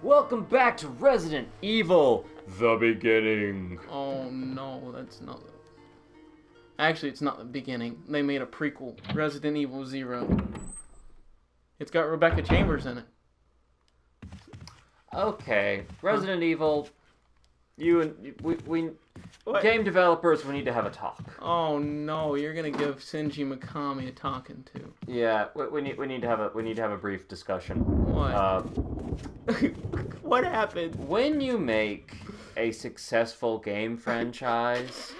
Welcome back to Resident Evil, The Beginning. Oh no, that's not. Actually, it's not the beginning. They made a prequel, Resident Evil 0. It's got Rebecca Chambers in it. Okay, Resident Evil, we What? game developers, we need to have a talk. Oh no, you're gonna give Shinji Mikami a talking to. Yeah, we need to have a brief discussion. What? What happened? When you make a successful game franchise,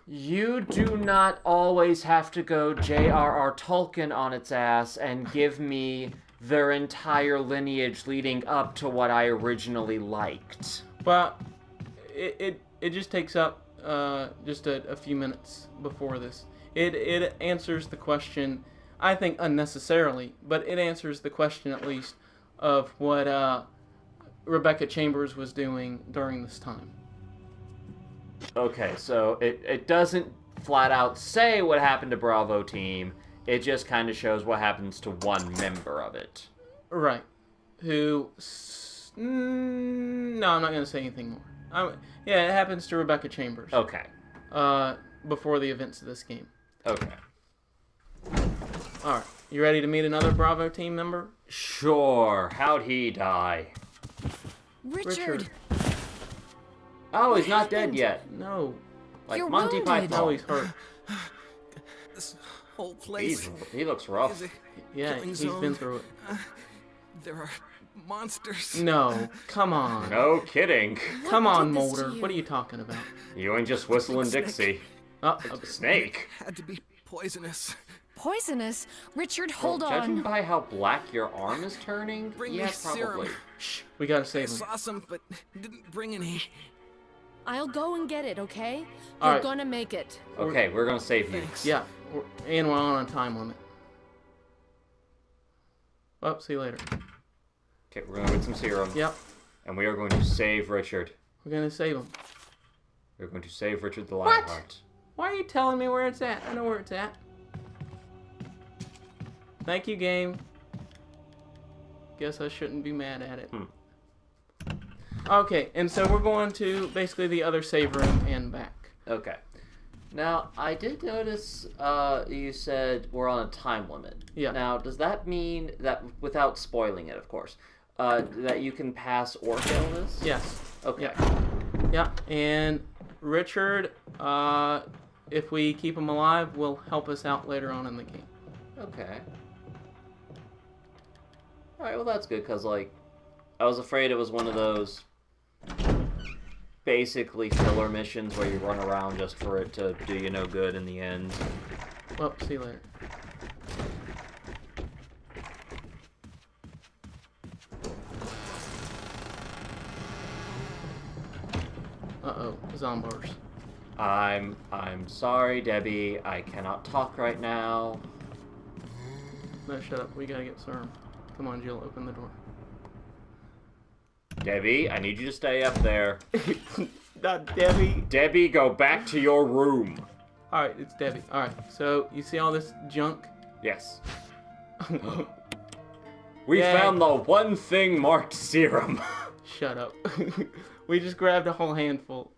you do not always have to go J.R.R. Tolkien on its ass and give me their entire lineage leading up to what I originally liked. Well, it just takes up just a few minutes before this. It answers the question, I think unnecessarily, but it answers the question at least of what Rebecca Chambers was doing during this time. Okay, so it doesn't flat out say what happened to Bravo Team. It just kind of shows what happens to one member of it. Right. No, I'm not going to say anything more. Yeah, it happens to Rebecca Chambers. Okay. Before the events of this game. Okay. Alright, you ready to meet another Bravo Team member? Sure. How'd he die? Richard. Oh, he's What not dead happened? yet. No. Like You're Monty wounded. Python. No, he's hurt. This whole place He looks rough. is a Yeah, killing he's zone. been through it. There are monsters. No, come on. No kidding. Come What on, did this to Mulder. you? What are you talking about? You ain't just whistling Snake. Dixie. Oh, Snake. Had to be poisonous. Poisonous? Richard, hold Well, judging on. by how black your arm is turning, Bring yeah, me probably. serum. shh, we gotta I save him. saw some, but didn't bring any. I'll go and get it, okay? All You're right. gonna make it. Okay, we're gonna save you. Thanks. Yeah, and we're on a time limit. Oh, see you later. Okay, we're gonna get some serum. Yep, And we are going to save Richard. we're gonna save him. We're going to save Richard the What? Lionheart. Why are you telling me where it's at? I know where it's at. Thank you, game. Guess I shouldn't be mad at it. Okay, and so we're going to basically the other save room and back. Okay. Now, I did notice you said we're on a time limit. Yeah. Now, does that mean that, without spoiling it, of course, that you can pass or fail this? Yes. Okay. Yeah, and Richard, if we keep him alive, will help us out later on in the game. Okay. Alright, well that's good, because, like, I was afraid it was one of those basically filler missions where you run around just for it to do you no good in the end. Well, see you later. Uh-oh, zombies. I'm sorry, Debbie. I cannot talk right now. No, shut up. We gotta get Serum. Come on, Jill, open the door. Debbie, I need you to stay up there. Not Debbie. Debbie, go back to your room. Alright, it's Debbie. Alright, so you see all this junk? Yes. We Yay. found the one thing marked serum. Shut up. We just grabbed a whole handful.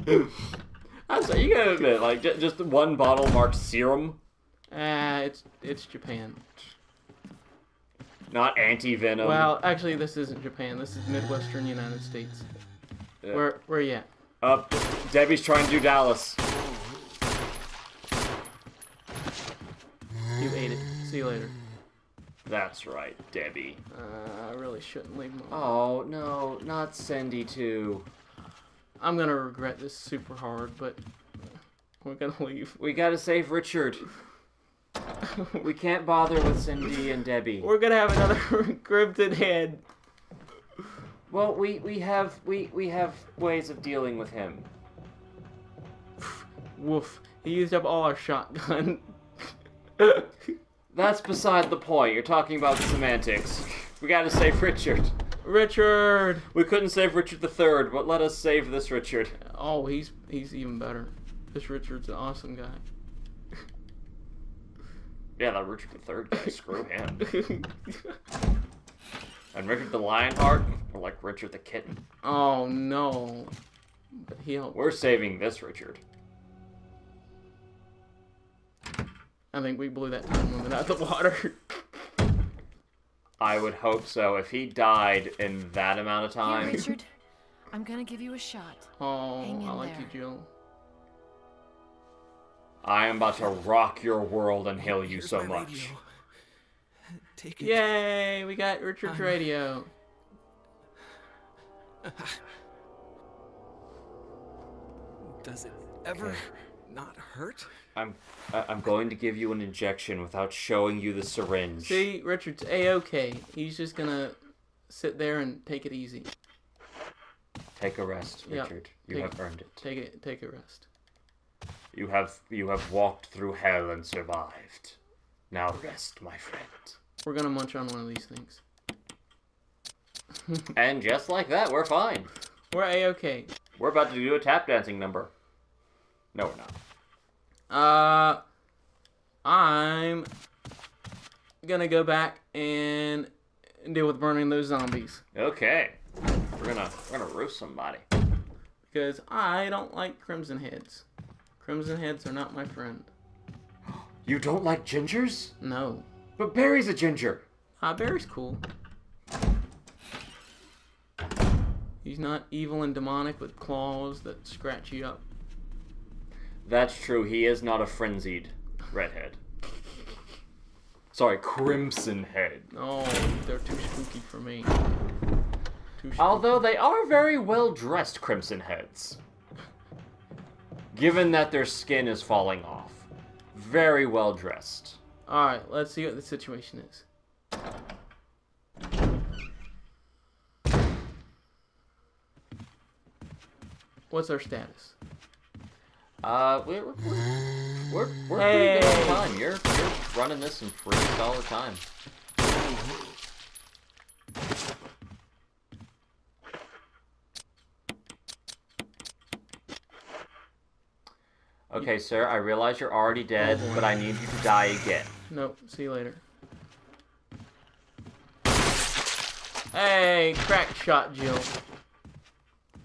That's what you gotta admit, like, just one bottle marked serum, It's Japan. not anti-venom. Well, actually, this isn't Japan. This is Midwestern United States. Yeah. Where you at? Debbie's trying to do Dallas. You ate it. See you later. That's right, Debbie. I really shouldn't leave him alone. Oh, no, not Cindy, too. I'm gonna regret this super hard, but we're gonna leave. We gotta save Richard. We can't bother with Cindy and Debbie. We're gonna have another cryptid head. Well, we have ways of dealing with him. Woof. He used up all our shotgun. That's beside the point. You're talking about semantics. We gotta save Richard. Richard! We couldn't save Richard III, but let us save this Richard. Oh, he's even better. This Richard's an awesome guy. Yeah, that Richard III guy, screw him. And Richard the Lionheart, or like Richard the Kitten. Oh no. But he'll. We're saving this Richard. I think we blew that time limit out of the water. I would hope so. If he died in that amount of Here, time. Richard. I'm gonna give you a shot. Oh, Hang in I like there. you, Jill. I am about to rock your world and heal you Here's so my much. radio. Take it. Yay, we got Richard's radio. Does it ever not hurt? I'm going to give you an injection without showing you the syringe. See, Richard's A-okay. He's just gonna sit there and take it easy. Take a rest, Yep. Richard. You Take- have earned it. Take a rest. You have walked through hell and survived. Now rest, my friend. We're gonna munch on one of these things. And just like that, we're fine. We're A-okay. We're about to do a tap dancing number. No, we're not. I'm gonna go back and deal with burning those zombies. Okay. We're gonna roast somebody. Because I don't like Crimson Heads. Crimson Heads are not my friend. You don't like gingers? No. But Barry's a ginger. Barry's cool. He's not evil and demonic with claws that scratch you up. That's true. He is not a frenzied redhead. Sorry, crimson head. Oh, they're too spooky for me. Too spooky. Although they are very well dressed crimson heads. Given that their skin is falling off. Very well dressed. Alright, let's see what the situation is. What's our status? We're pretty Hey. good on time. You're running this in pretty solid time. Okay, sir, I realize you're already dead, but I need you to die again. Nope, see you later. Hey, crack shot, Jill.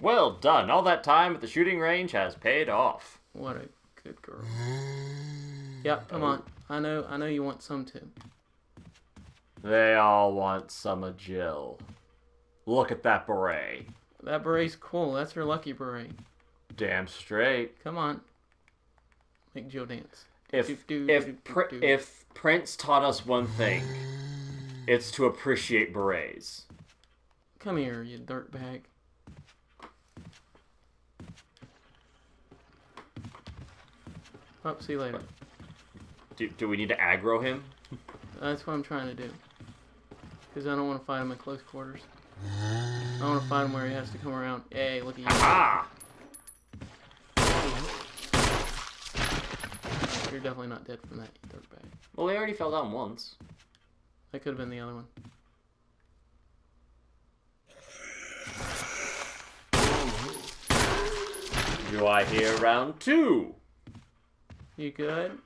Well done. All that time at the shooting range has paid off. What a good girl. Yep, come on. I know you want some too. They all want some of Jill. Look at that beret. That beret's cool. That's her lucky beret. Damn straight. Come on. Make Jill dance. If Prince taught us one thing, it's to appreciate berets. Come here, you dirtbag. Oh, see you later. Do we need to aggro him? That's what I'm trying to do. Because I don't want to fight him in close quarters. I want to fight him where he has to come around. Hey, look at you. Ah! You're definitely not dead from that, you dirtbag. Well, he already fell down once. That could have been the other one. Do I hear round two? You good?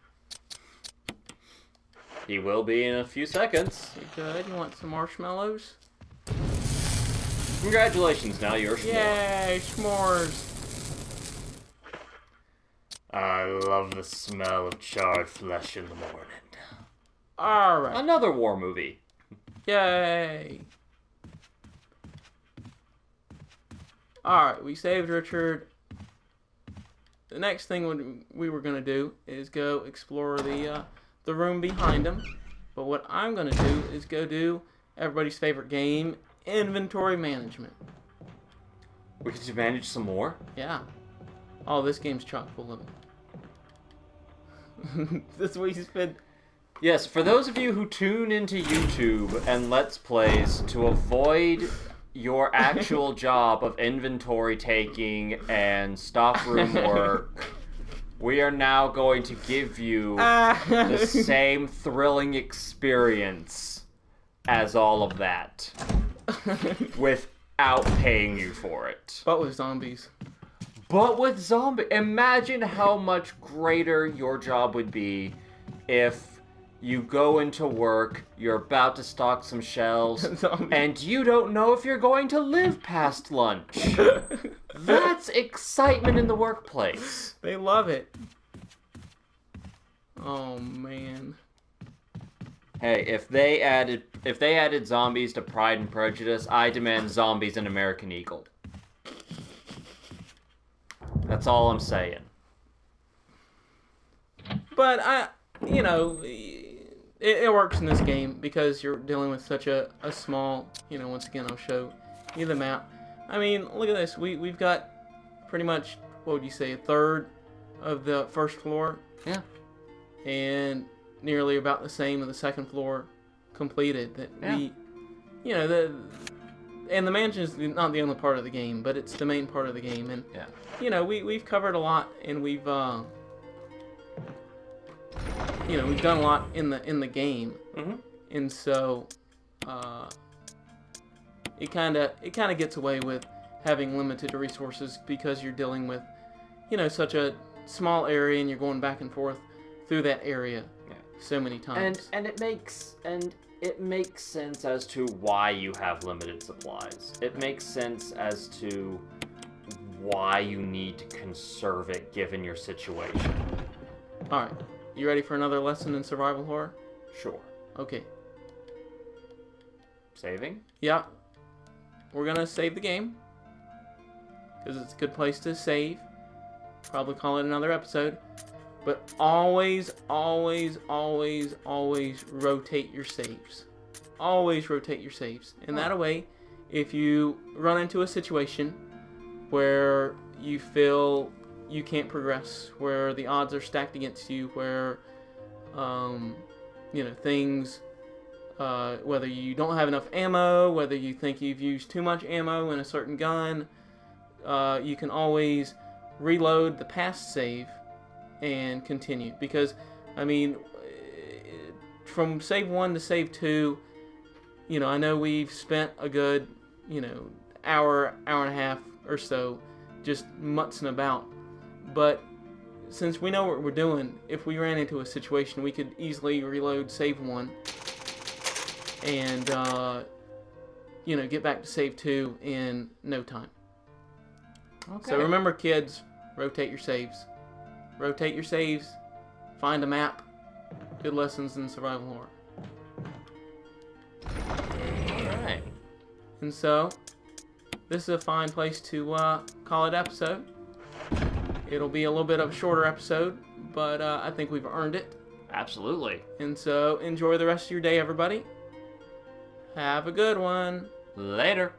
He will be in a few seconds. You good? You want some marshmallows? Congratulations, now you're small. Yay, s'mores! I love the smell of charred flesh in the morning. Alright. Another war movie. Yay! Alright, we saved Richard. The next thing we were going to do is go explore the room behind him. But what I'm going to do is go do everybody's favorite game, inventory management. We could manage some more. Yeah. Oh, this game's chock full of it. This week has been... Yes, for those of you who tune into YouTube and Let's Plays to avoid your actual job of inventory taking and stockroom work, we are now going to give you the same thrilling experience as all of that without paying you for it. But with zombies. But with zombie, imagine how much greater your job would be if You go into work, you're about to stock some shelves, Zombie. and you don't know if you're going to live past lunch. That's excitement in the workplace. They love it. Oh man. Hey, if they added zombies to Pride and Prejudice, I demand zombies in American Eagle. That's all I'm saying. But it works in this game because you're dealing with such a small, once again, I'll show you the map. I mean, look at this. We've got pretty much, what would you say, a third of the first floor. Yeah. And nearly about the same of the second floor completed. And the mansion is not the only part of the game, but it's the main part of the game. And, we've covered a lot, and we've done a lot in the game. Mm-hmm. And so, it kind of gets away with having limited resources because you're dealing with, such a small area, and you're going back and forth through that area so many times. And it makes sense as to why you have limited supplies. It makes sense as to why you need to conserve it given your situation. All right, you ready for another lesson in survival horror? Sure. Okay. Saving? Yeah. We're gonna save the game because it's a good place to save. Probably call it another episode. But always, always, always, always rotate your saves. Always rotate your saves. And that way, if you run into a situation where you feel you can't progress, where the odds are stacked against you, where, things, whether you don't have enough ammo, whether you think you've used too much ammo in a certain gun, you can always reload the past save and continue, because I mean, from save 1 to save 2, I know we've spent a good hour and a half or so just mutzing about, but since we know what we're doing, if we ran into a situation, we could easily reload save 1 and get back to save 2 in no time. Okay. So remember, kids, rotate your saves. Rotate your saves, find a map, good lessons in survival horror. Alright. And so, this is a fine place to call it episode. It'll be a little bit of a shorter episode, but I think we've earned it. Absolutely. And so, enjoy the rest of your day, everybody. Have a good one. Later.